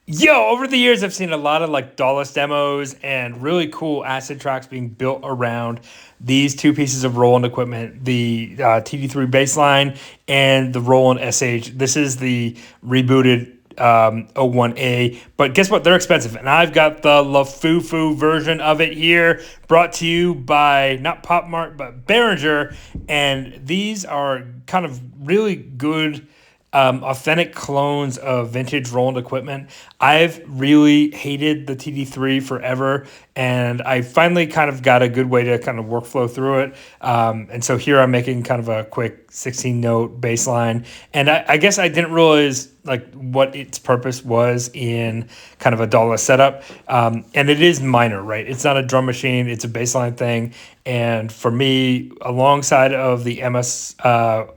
Yo, over the years, I've seen a lot of like DAWless demos and really cool acid tracks being built around these two pieces of Roland equipment, the TD-3 baseline and the Roland SH. This is the rebooted 01A, but guess what? They're expensive. And I've got the LaFufu version of it here, brought to you by not Pop Mart, but Behringer. And these are kind of really good authentic clones of vintage Roland equipment. I've really hated the TD-3 forever, and I finally kind of got a good way to kind of workflow through it. And so here I'm making kind of a quick 16-note bass line, and I guess I didn't realize like what its purpose was in kind of a DAWless setup. And it is minor, right? It's not a drum machine; it's a bassline thing. And for me, alongside of the MS-1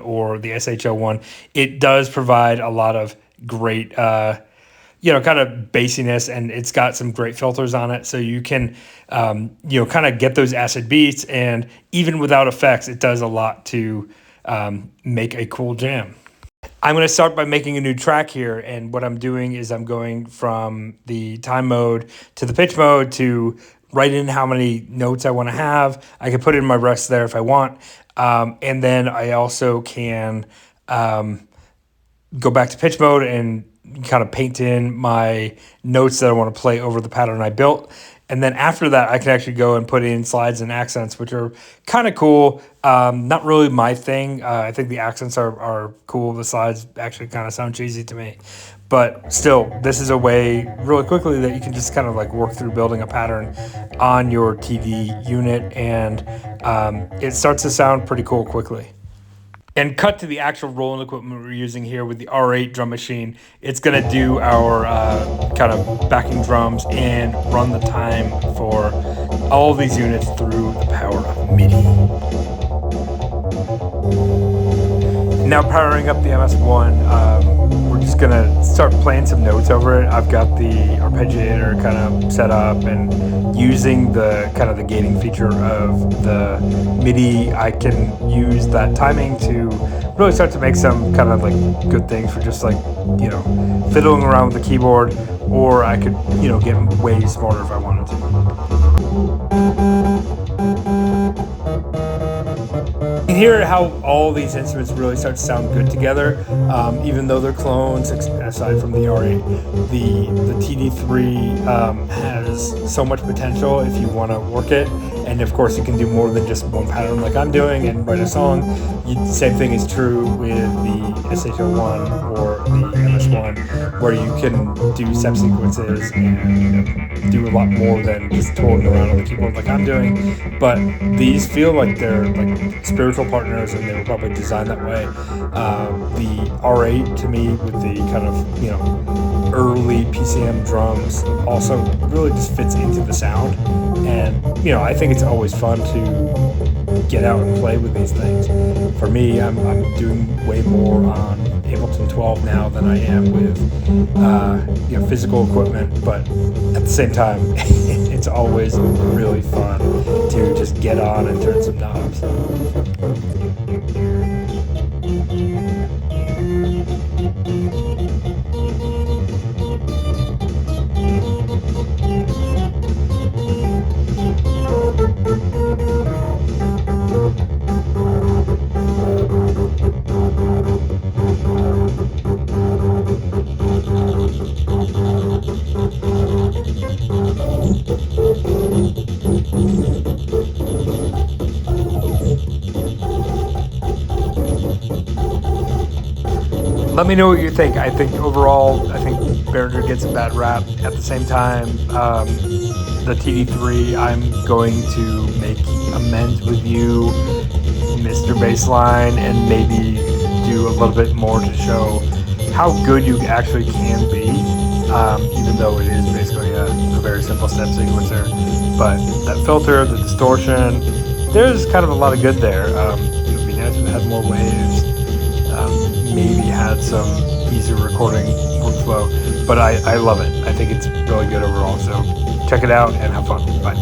or the SH-01, it does provide a lot of great, kind of bassiness, and it's got some great filters on it. So you can, kind of get those acid beats, and even without effects, it does a lot to make a cool jam. I'm going to start by making a new track here, and what I'm doing is I'm going from the time mode to the pitch mode to write in how many notes I want to have. I can put in my rest there if I want. And then I also can go back to pitch mode and kind of paint in my notes that I want to play over the pattern I built. And then after that, I can actually go and put in slides and accents, which are kind of cool. Not really my thing. I think the accents are cool. The slides actually kind of sound cheesy to me. But still, this is a way really quickly that you can just kind of like work through building a pattern on your TD unit, and it starts to sound pretty cool quickly. And cut to the actual Roland equipment we're using here with the R8 drum machine. It's going to do our kind of backing drums and run the time for all of these units through the power of MIDI. Now powering up the MS-1, we're just going to start playing some notes over it. I've got the arpeggiator kind of set up, and using the kind of the gating feature of the MIDI, I can use that timing to really start to make some kind of like good things for just like, fiddling around with the keyboard, or I could, get way smarter if I wanted to. You hear how all these instruments really start to sound good together, even though they're clones. Aside from the R8, the TD-3 has so much potential if you want to work it, and of course you can do more than just one pattern like I'm doing and write a song. Same thing is true with the SH-01 or the MS-1, where you can do step sequences and do a lot more than just twirling around on the keyboard like I'm doing. But these feel like they're like spiritual partners, and they were probably designed that way. The R8 to me, with the kind of early PCM drums, also really just fits into the sound. And I think it's always fun to get out and play with these things. For me, I'm doing way more on Ableton 12 now than I am with physical equipment, but at the same time it's always really fun to just get on and turn some knobs. Let me know what you think. I think overall, Behringer gets a bad rap. At the same time, the TD-3, I'm going to make amends with you, Mr. Bassline, and maybe do a little bit more to show how good you actually can be, even though it is basically a very simple step sequencer. But that filter, the distortion, there's kind of a lot of good there. It would be nice if it had more waves. Maybe had some easier recording workflow, but I love it. I think it's really good overall. So check it out and have fun. Bye.